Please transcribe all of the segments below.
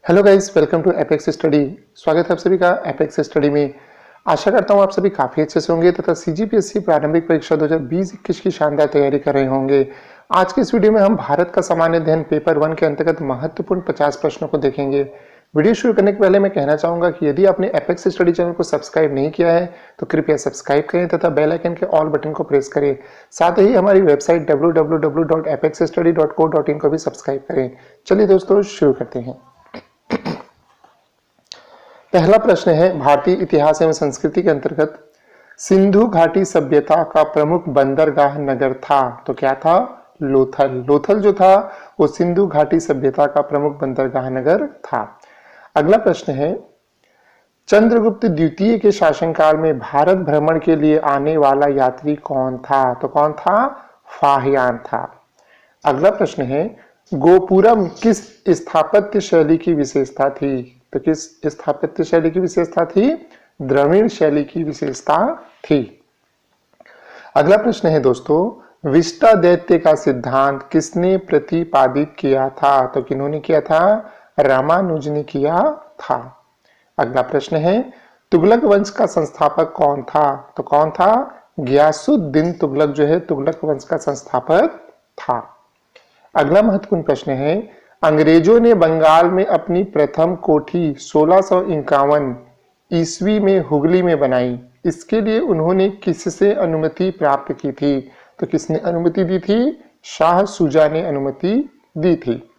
Hello guys, welcome to Apex study. स्वागत है आप सभी का एपेक्स स्टडी में। आशा करता हूँ आप सभी काफ़ी अच्छे से होंगे तथा सीजीपीएससी प्रारंभिक परीक्षा 2020-21 की शानदार तैयारी कर रहे होंगे। आज के इस वीडियो में हम भारत का सामान्य अध्ययन पेपर 1 के अंतर्गत महत्वपूर्ण 50 प्रश्नों को देखेंगे। वीडियो शुरू करने के पहले मैं कहना चाहूंगा कि यदि आपने एपेक्स स्टडी चैनल को सब्सक्राइब नहीं किया है तो कृपया सब्सक्राइब करें तथा बेल आइकन के ऑल बटन को प्रेस करें। साथ ही हमारी वेबसाइट www.apexstudy.co.in को भी सब्सक्राइब करें। चलिए दोस्तों, शुरू करते हैं। पहला प्रश्न है, भारतीय इतिहास एवं संस्कृति के अंतर्गत सिंधु घाटी सभ्यता का प्रमुख बंदरगाह नगर था। तो क्या था? लोथल। लोथल जो था वो सिंधु घाटी सभ्यता का प्रमुख बंदरगाह नगर था। अगला प्रश्न है, चंद्रगुप्त द्वितीय के शासनकाल में भारत भ्रमण के लिए आने वाला यात्री कौन था? तो कौन था? फाहियान था। अगला प्रश्न है, गोपुरम किस स्थापत्य शैली की विशेषता थी? तो किस स्थापत्य शैली की विशेषता थी? द्रविड़ शैली की विशेषता थी। अगला प्रश्न है दोस्तों, विष्टा दैत्य का सिद्धांत किसने प्रतिपादित किया था? तो किन्होंने किया था? रामानुज ने किया था। अगला प्रश्न है, तुगलक वंश का संस्थापक कौन था? तो कौन था? गियासुद्दीन तुगलक जो है तुगलक वंश का संस्थापक था। अगला महत्वपूर्ण प्रश्न है, अंग्रेजों ने बंगाल में अपनी प्रथम कोठी 1651 ईस्वी में हुगली में बनाई। इसके लिए उन्होंने किससे अनुमति प्राप्त की थी? तो किसने अनुमति दी थी? शाह शुजा ने अनुमति दी थी।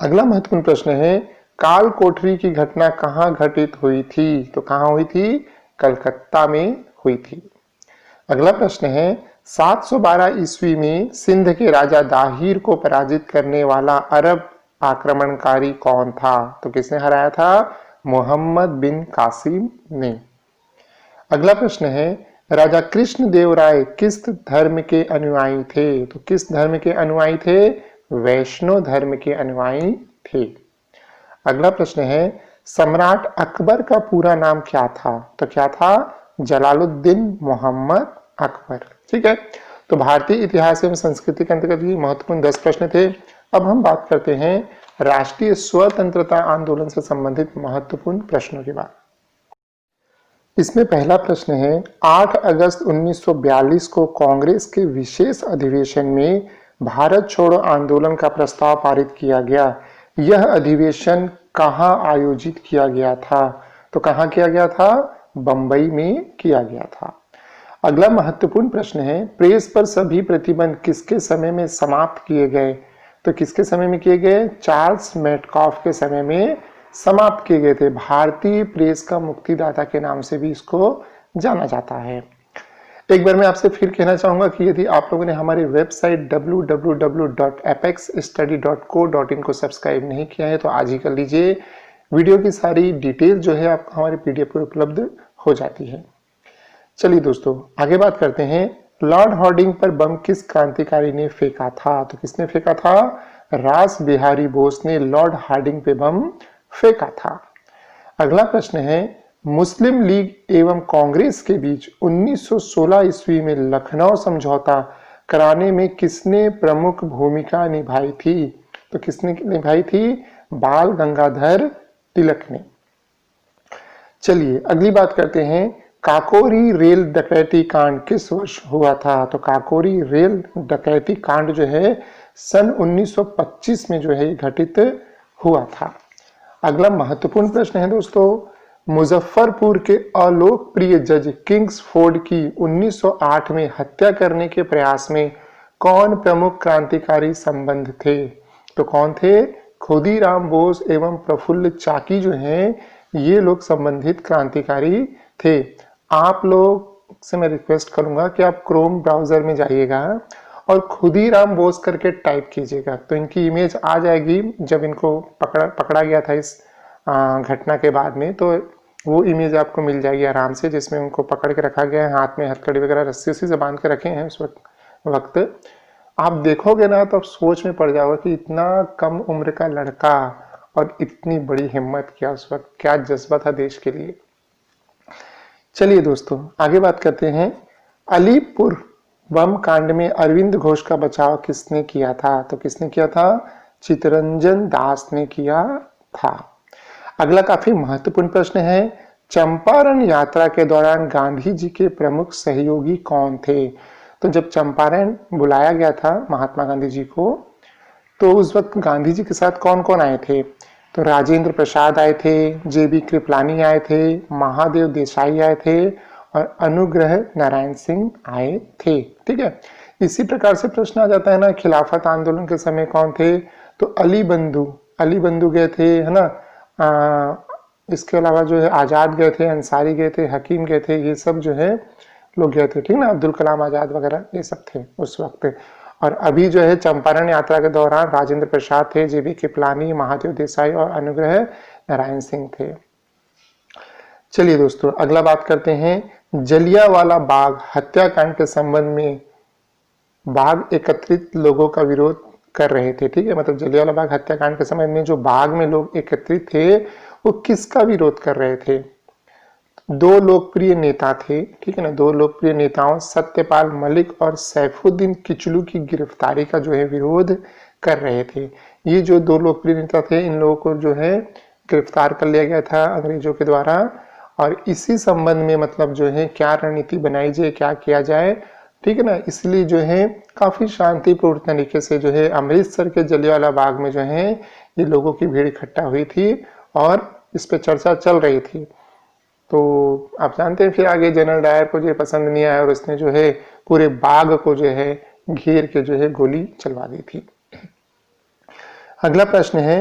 अगला महत्वपूर्ण प्रश्न है, काल कोठरी की घटना कहाँ घटित हुई थी? तो कहाँ हुई थी? कलकत्ता में हुई थी। अगला प्रश्न है, 712 ईस्वी में सिंध के राजा दाहिर को पराजित करने वाला अरब आक्रमणकारी कौन था? तो किसने हराया था? मोहम्मद बिन कासिम ने। अगला प्रश्न है, राजा कृष्ण देव राय किस धर्म के अनुयायी थे? तो किस धर्म के अनुयायी थे? वैष्णव धर्म के अनुयायी थे। अगला प्रश्न है, सम्राट अकबर का पूरा नाम क्या था? तो क्या था? जलालुद्दीन मोहम्मद अकबर। ठीक है, तो भारतीय इतिहास एवं संस्कृति के अंतर्गत ये महत्वपूर्ण 10 प्रश्न थे। अब हम बात करते हैं राष्ट्रीय स्वतंत्रता आंदोलन से संबंधित महत्वपूर्ण प्रश्नों की बात। इसमें पहला प्रश्न है, 8 अगस्त 1942 को कांग्रेस के विशेष अधिवेशन में भारत छोड़ो आंदोलन का प्रस्ताव पारित किया गया। यह अधिवेशन कहाँ आयोजित किया गया था? तो कहाँ किया गया था? बंबई में किया गया था। अगला महत्वपूर्ण प्रश्न है, प्रेस पर सभी प्रतिबंध किसके समय में समाप्त किए गए? तो किसके समय में किए गए? चार्ल्स मेटकॉफ के समय में समाप्त किए गए थे। भारतीय प्रेस का मुक्तिदाता के नाम से भी इसको जाना जाता है। एक बार मैं आपसे फिर कहना चाहूंगा कि यदि आप लोगों ने हमारी वेबसाइट www.apexstudy.co.in को सब्सक्राइब नहीं किया है तो आज ही कर लीजिए। वीडियो की सारी डिटेल जो है आपको हमारे पीडीएफ पर उपलब्ध हो जाती है। चलिए दोस्तों, आगे बात करते हैं। लॉर्ड हार्डिंग पर बम किस क्रांतिकारी ने फेंका था? तो किसने फेंका था? रास बिहारी बोस ने लॉर्ड हार्डिंग पे बम फेंका था। अगला प्रश्न है, मुस्लिम लीग एवं कांग्रेस के बीच 1916 ईस्वी में लखनऊ समझौता कराने में किसने प्रमुख भूमिका निभाई थी? तो किसने निभाई थी? बाल गंगाधर तिलक ने। चलिए अगली बात करते हैं, काकोरी रेल डकैती कांड किस वर्ष हुआ था? तो काकोरी रेल डकैती कांड जो है सन 1925 में जो है घटित हुआ था। अगला महत्वपूर्ण प्रश्न है दोस्तों, मुजफ्फरपुर के अलोकप्रिय जज किंग्सफोर्ड की 1908 में हत्या करने के प्रयास में कौन प्रमुख क्रांतिकारी संबंध थे? तो कौन थे? खुदीराम बोस एवं प्रफुल्ल चाकी जो हैं ये लोग संबंधित क्रांतिकारी थे। आप लोग से मैं रिक्वेस्ट करूंगा कि आप क्रोम ब्राउजर में जाइएगा और खुदीराम बोस करके टाइप कीजिएगा तो इनकी इमेज आ जाएगी। जब इनको पकड़ा गया था इस घटना के बाद में तो वो इमेज आपको मिल जाएगी आराम से, जिसमें उनको पकड़ के रखा गया है, हाथ में हथकड़ी वगैरह रस्सी से बांध के रखे हैं उस वक्त। आप देखोगे ना तो आप सोच में पड़ जाओगे कि इतना कम उम्र का लड़का और इतनी बड़ी हिम्मत किया उस वक्त, क्या जज्बा था देश के लिए। चलिए दोस्तों आगे बात करते हैं। अलीपुर बम कांड में अरविंद घोष का बचाव किसने किया था? तो किसने किया था? चितरंजन दास ने किया था। अगला काफी महत्वपूर्ण प्रश्न है, चंपारण यात्रा के दौरान गांधी जी के प्रमुख सहयोगी कौन थे? तो जब चंपारण बुलाया गया था महात्मा गांधी जी को, तो उस वक्त गांधी जी के साथ कौन कौन आए थे? तो राजेंद्र प्रसाद आए थे, जेबी कृपलानी आए थे, महादेव देसाई आए थे और अनुग्रह नारायण सिंह आए थे। ठीक है, इसी प्रकार से प्रश्न आ जाता है ना, खिलाफत आंदोलन के समय कौन थे? तो अली बंधु गए थे, है ना। इसके अलावा जो है आजाद गए थे, अंसारी गए थे, हकीम गए थे, ये सब जो है लोग गए थे। ठीक ना, अब्दुल कलाम आजाद वगैरह ये सब थे उस वक्त। और अभी जो है चंपारण यात्रा के दौरान राजेंद्र प्रसाद थे, जेबी कृपलानी, महादेव देसाई और अनुग्रह नारायण सिंह थे। चलिए दोस्तों, अगला बात करते हैं जलियांवाला बाग हत्याकांड के संबंध में। बाग एकत्रित लोगों का विरोध कर रहे थे। ठीक है, मतलब जलियांवाला बाग हत्याकांड के समय में जो बाग में लोग एकत्रित थे वो किसका विरोध कर रहे थे? दो लोकप्रिय नेता थे। ठीक है ना, दो लोकप्रिय नेताओं सत्यपाल मलिक और सैफुद्दीन किचलू की गिरफ्तारी का जो है विरोध कर रहे थे। ये जो दो लोकप्रिय नेता थे, इन लोगों को जो है गिरफ्तार कर लिया गया था अंग्रेजों के द्वारा। और इसी संबंध में मतलब जो है क्या रणनीति बनाई जाए, क्या किया जाए, ठीक है ना, इसलिए जो है काफी शांतिपूर्ण तरीके से जो है अमृतसर के जलियांवाला बाग में जो है ये लोगों की भीड़ इकट्ठा हुई थी और इस पे चर्चा चल रही थी। तो आप जानते हैं फिर आगे जनरल डायर को जो पसंद नहीं आया और उसने जो है पूरे बाग को जो है घेर के जो है गोली चलवा दी थी। अगला प्रश्न है,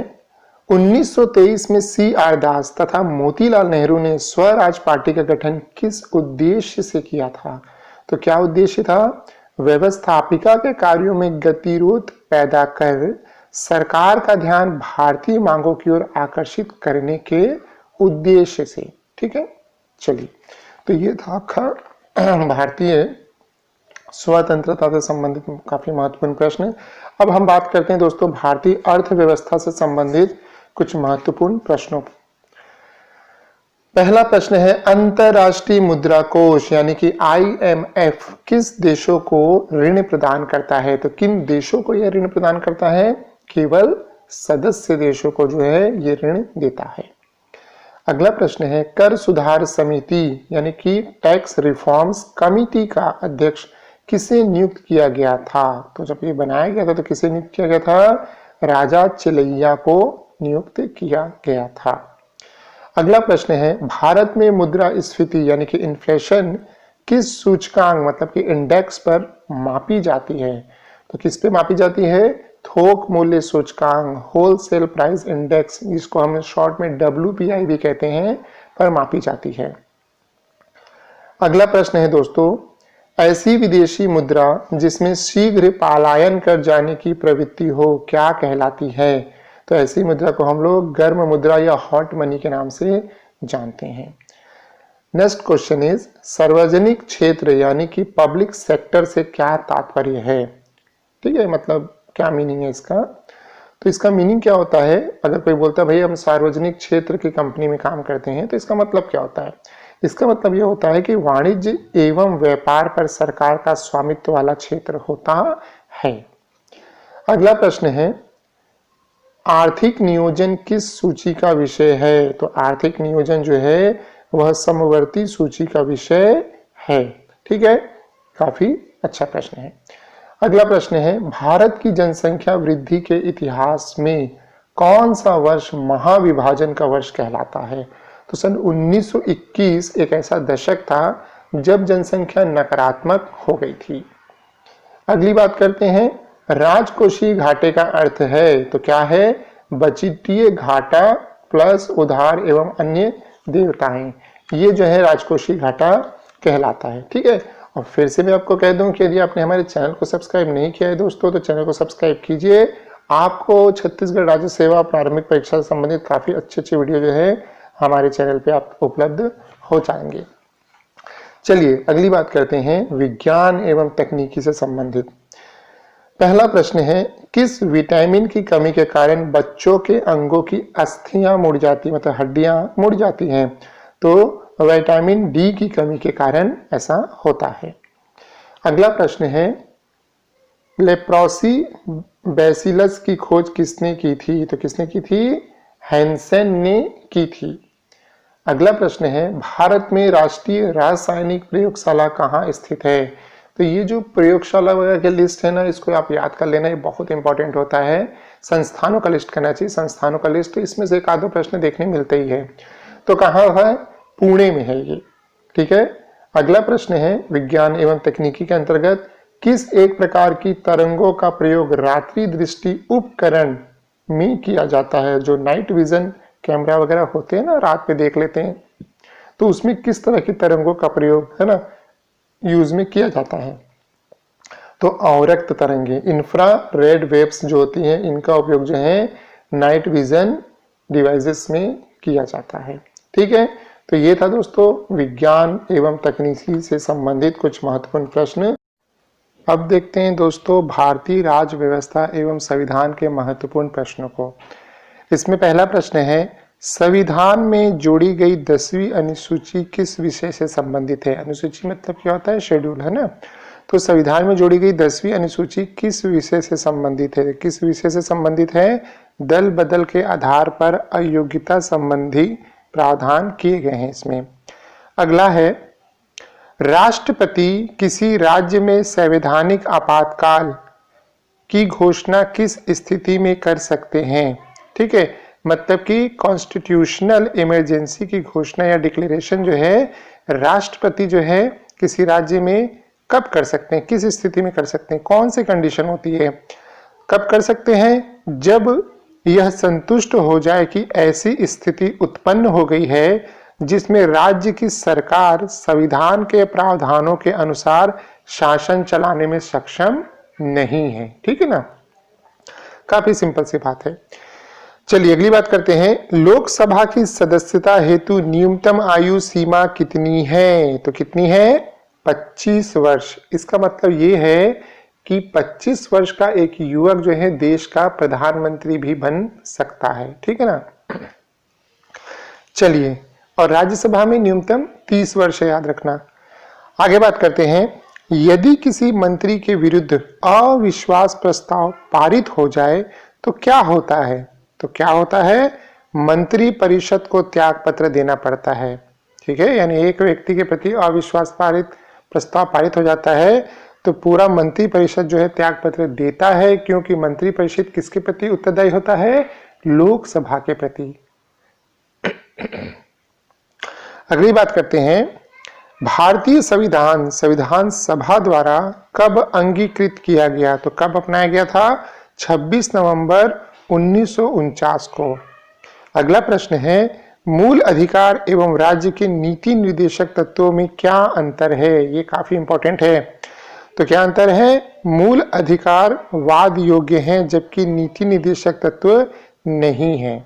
1923 में C.R. दास तथा मोतीलाल नेहरू ने स्वराज पार्टी का गठन किस उद्देश्य से किया था? तो क्या उद्देश्य था? व्यवस्थापिका के कार्यों में गतिरोध पैदा कर सरकार का ध्यान भारतीय मांगों की ओर आकर्षित करने के उद्देश्य से। ठीक है, चलिए, तो ये था आपका भारतीय स्वतंत्रता से संबंधित काफी महत्वपूर्ण प्रश्न। अब हम बात करते हैं दोस्तों भारतीय अर्थव्यवस्था से संबंधित कुछ महत्वपूर्ण प्रश्नों। पहला प्रश्न है, अंतरराष्ट्रीय मुद्रा कोष यानी कि IMF किस देशों को ऋण प्रदान करता है? तो किन देशों को यह ऋण प्रदान करता है? केवल सदस्य देशों को जो है ये ऋण देता है। अगला प्रश्न है, कर सुधार समिति यानी कि टैक्स रिफॉर्म्स कमिटी का अध्यक्ष किसे नियुक्त किया गया था? तो जब ये बनाया गया था तो किसे नियुक्त किया गया था? राजा चिलैया को नियुक्त किया गया था। अगला प्रश्न है, भारत में मुद्रास्फीति यानी कि इन्फ्लेशन किस सूचकांक मतलब कि इंडेक्स पर मापी जाती है? तो किस पे मापी जाती है? थोक मूल्य सूचकांक, होलसेल प्राइस इंडेक्स, जिसको हम शॉर्ट में WPI भी कहते हैं, पर मापी जाती है। अगला प्रश्न है दोस्तों, ऐसी विदेशी मुद्रा जिसमें शीघ्र पलायन कर जाने की प्रवृत्ति हो क्या कहलाती है? तो ऐसी मुद्रा को हम लोग गर्म मुद्रा या हॉट मनी के नाम से जानते हैं। नेक्स्ट क्वेश्चन इज, सार्वजनिक क्षेत्र यानी कि पब्लिक सेक्टर से क्या तात्पर्य है? ठीक है, मतलब क्या मीनिंग है इसका? तो इसका मीनिंग क्या होता है? अगर कोई बोलता है भाई हम सार्वजनिक क्षेत्र की कंपनी में काम करते हैं, तो इसका मतलब क्या होता है? इसका मतलब यह होता है कि वाणिज्य एवं व्यापार पर सरकार का स्वामित्व वाला क्षेत्र होता है। अगला प्रश्न है, आर्थिक नियोजन किस सूची का विषय है? तो आर्थिक नियोजन जो है वह समवर्ती सूची का विषय है। ठीक है, काफी अच्छा प्रश्न है। अगला प्रश्न है, भारत की जनसंख्या वृद्धि के इतिहास में कौन सा वर्ष महाविभाजन का वर्ष कहलाता है? तो सन 1921 एक ऐसा दशक था जब जनसंख्या नकारात्मक हो गई थी। अगली बात करते हैं, राजकोषीय घाटे का अर्थ है तो क्या है? बजटीय घाटा प्लस उधार एवं अन्य देयताएं, ये जो है राजकोषीय घाटा कहलाता है। ठीक है, और फिर से मैं आपको कह दूं कि यदि आपने हमारे चैनल को सब्सक्राइब नहीं किया है दोस्तों, तो चैनल को सब्सक्राइब कीजिए। आपको छत्तीसगढ़ राज्य सेवा प्रारंभिक परीक्षा से संबंधित काफी अच्छे वीडियो जो है हमारे चैनल पे आप उपलब्ध हो जाएंगे। चलिए अगली बात करते हैं विज्ञान एवं तकनीकी से संबंधित। पहला प्रश्न है, किस विटामिन की कमी के कारण बच्चों के अंगों की अस्थियां मुड़ जाती, मतलब हड्डियां मुड़ जाती हैं? तो विटामिन डी की कमी के कारण ऐसा होता है। अगला प्रश्न है, लेप्रोसी बैसिलस की खोज किसने की थी? तो किसने की थी? हैंसेन ने की थी। अगला प्रश्न है, भारत में राष्ट्रीय रासायनिक प्रयोगशाला कहाँ स्थित है? तो ये जो प्रयोगशाला वगैरह की लिस्ट है ना, इसको आप याद कर लेना, ये बहुत इंपॉर्टेंट होता है। संस्थानों का लिस्ट करना चाहिए, संस्थानों का लिस्ट, इसमें से एक आधो प्रश्न देखने मिलते ही है। तो कहाँ है? पुणे में है ये, ठीक है। अगला प्रश्न है, विज्ञान एवं तकनीकी के अंतर्गत किस एक प्रकार की तरंगों का प्रयोग रात्रि दृष्टि उपकरण में किया जाता है? जो नाइट विजन कैमरा वगैरह होते हैं ना, रात में देख लेते हैं, तो उसमें किस तरह की तरंगों का प्रयोग है ना यूज में किया जाता है? तो अवरक्त तरंगे, इंफ्रा रेड वेव्स जो होती हैं, इनका उपयोग जो है नाइट विजन डिवाइसेस में किया जाता है, ठीक है। तो ये था दोस्तों विज्ञान एवं तकनीकी से संबंधित कुछ महत्वपूर्ण प्रश्न। अब देखते हैं दोस्तों भारतीय राज्य व्यवस्था एवं संविधान के महत्वपूर्ण प्रश्नों को। इसमें पहला प्रश्न है, संविधान में जोड़ी गई 10वीं अनुसूची किस विषय से संबंधित है? अनुसूची मतलब क्या होता है? शेड्यूल, है ना। तो संविधान में जोड़ी गई 10वीं अनुसूची किस विषय से संबंधित है? किस विषय से संबंधित है? दल बदल के आधार पर अयोग्यता संबंधी प्रावधान किए गए हैं इसमें। अगला है, राष्ट्रपति किसी राज्य में संवैधानिक आपातकाल की घोषणा किस स्थिति में कर सकते हैं? ठीक है, मतलब कि कॉन्स्टिट्यूशनल इमरजेंसी की घोषणा या डिक्लेरेशन जो है राष्ट्रपति जो है किसी राज्य में कब कर सकते हैं, किस स्थिति में कर सकते हैं, कौन सी कंडीशन होती है, कब कर सकते हैं? जब यह संतुष्ट हो जाए कि ऐसी स्थिति उत्पन्न हो गई है जिसमें राज्य की सरकार संविधान के प्रावधानों के अनुसार शासन चलाने में सक्षम नहीं है। ठीक है ना, काफी सिंपल सी बात है। चलिए अगली बात करते हैं, लोकसभा की सदस्यता हेतु न्यूनतम आयु सीमा कितनी है? तो कितनी है? 25 वर्ष। इसका मतलब ये है कि 25 वर्ष का एक युवक जो है देश का प्रधानमंत्री भी बन सकता है। ठीक है ना। चलिए, और राज्यसभा में न्यूनतम 30 वर्ष है, याद रखना। आगे बात करते हैं, यदि किसी मंत्री के विरुद्ध अविश्वास प्रस्ताव पारित हो जाए तो क्या होता है? तो क्या होता है? मंत्री परिषद को त्याग पत्र देना पड़ता है। ठीक है, यानी एक व्यक्ति के प्रति अविश्वास प्रस्ताव पारित हो जाता है तो पूरा मंत्री परिषद जो है त्याग पत्र देता है, क्योंकि मंत्री परिषद किसके प्रति उत्तरदायी होता है? लोकसभा के प्रति। अगली बात करते हैं, भारतीय संविधान सभा द्वारा कब अंगीकृत किया गया? तो कब अपनाया गया था? 26 नवंबर 1949 को। अगला प्रश्न है, मूल अधिकार एवं राज्य के नीति निर्देशक तत्वों में क्या अंतर है? ये काफी इंपॉर्टेंट है। तो क्या अंतर है? मूल अधिकार वाद योग्य हैं जबकि नीति निर्देशक तत्व नहीं है।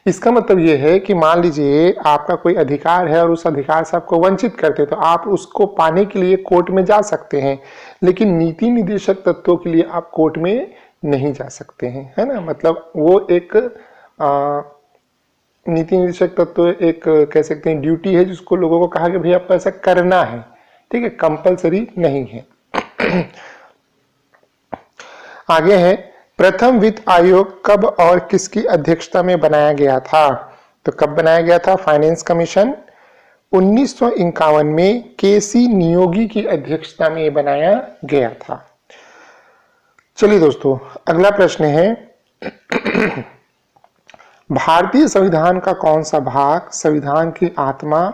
इसका मतलब यह है कि मान लीजिए आपका कोई अधिकार है और उस अधिकार से आपको वंचित करते, तो आप उसको पाने के लिए कोर्ट में जा सकते हैं, लेकिन नीति निर्देशक तत्वों के लिए आप कोर्ट में नहीं जा सकते हैं, है ना। मतलब वो एक नीति निर्देशक तत्व एक कह सकते हैं ड्यूटी है जिसको लोगों को कहा कि भाई आपको ऐसा करना है। ठीक है, कंपलसरी नहीं है। आगे है, प्रथम वित्त आयोग कब और किसकी अध्यक्षता में बनाया गया था? तो कब बनाया गया था? फाइनेंस कमीशन 1951 में केसी नियोगी की अध्यक्षता में बनाया गया था। चलिए दोस्तों, अगला प्रश्न है, भारतीय संविधान का कौन सा भाग संविधान की आत्मा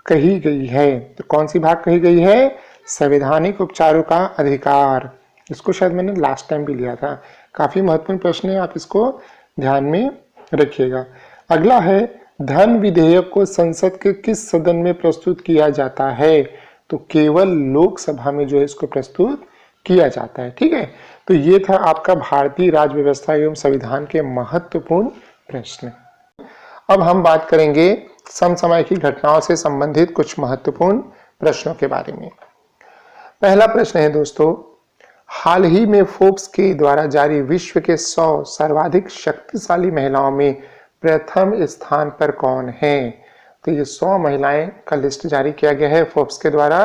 कही गई है? तो कौन सी भाग कही गई है? संवैधानिक उपचारों का अधिकार। इसको शायद मैंने लास्ट टाइम भी लिया था, काफी महत्वपूर्ण प्रश्न है, आप इसको ध्यान में रखिएगा। अगला है, धन विधेयक को संसद के किस सदन में प्रस्तुत किया जाता है? तो केवल लोकसभा में जो है इसको प्रस्तुत किया जाता है। ठीक है, तो ये था आपका भारतीय राज्य व्यवस्था एवं संविधान के महत्वपूर्ण प्रश्न। अब हम बात करेंगे समसामयिक घटनाओं से संबंधित कुछ महत्वपूर्ण प्रश्नों के बारे में। पहला प्रश्न है दोस्तों, हाल ही में फोर्ब्स के द्वारा जारी विश्व के 100 सर्वाधिक शक्तिशाली महिलाओं में प्रथम स्थान पर कौन है? तो ये 100 महिलाएं का लिस्ट जारी किया गया है फोर्ब्स के द्वारा।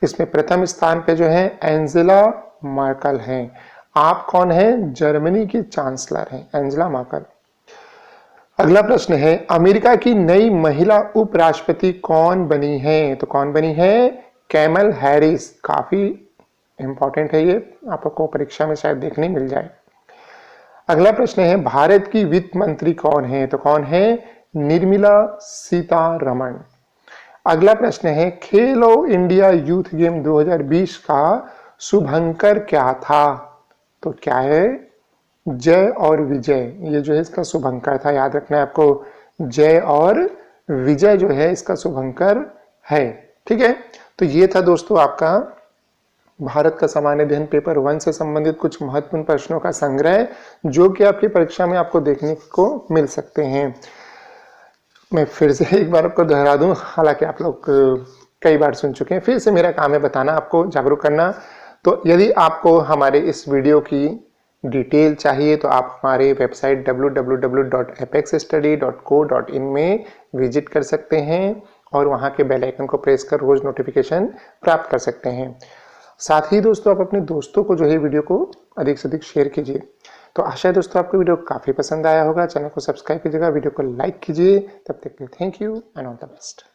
इसमें प्रथम स्थान पे जो है एंजेला मर्केल हैं। आप कौन है? जर्मनी की चांसलर हैं एंजेला मर्केल। अगला प्रश्न है, अमेरिका की नई महिला उपराष्ट्रपति कौन बनी है? तो कौन बनी है? Camel Harris. काफी इंपॉर्टेंट है ये, आपको परीक्षा में शायद देखने मिल जाए। अगला प्रश्न है, भारत की वित्त मंत्री कौन है? तो कौन है? निर्मला सीतारमण। अगला प्रश्न है, खेलो इंडिया यूथ गेम 2020 का शुभंकर क्या था? तो क्या है? जय और विजय। ये जो है इसका शुभंकर था, याद रखना है आपको, जय और विजय जो है इसका शुभंकर है। ठीक है, तो ये था दोस्तों आपका भारत का सामान्य अध्ययन पेपर 1 से संबंधित कुछ महत्वपूर्ण प्रश्नों का संग्रह, जो कि आपकी परीक्षा में आपको देखने को मिल सकते हैं। मैं फिर से एक बार आपको दोहरा दूं, हालांकि आप लोग कई बार सुन चुके हैं, फिर से मेरा काम है बताना, आपको जागरूक करना। तो यदि आपको हमारे इस वीडियो की डिटेल चाहिए तो आप हमारे वेबसाइट www.apexstudy.co.in में विजिट कर सकते हैं और वहां के बेल आइकन को प्रेस कर रोज नोटिफिकेशन प्राप्त कर सकते हैं। साथ ही दोस्तों आप अपने दोस्तों को जो है वीडियो को अधिक से अधिक शेयर कीजिए। तो आशा है दोस्तों आपको वीडियो काफी पसंद आया होगा। चैनल को सब्सक्राइब कीजिएगा, वीडियो को लाइक कीजिए। तब तक के लिए thank you and all the best.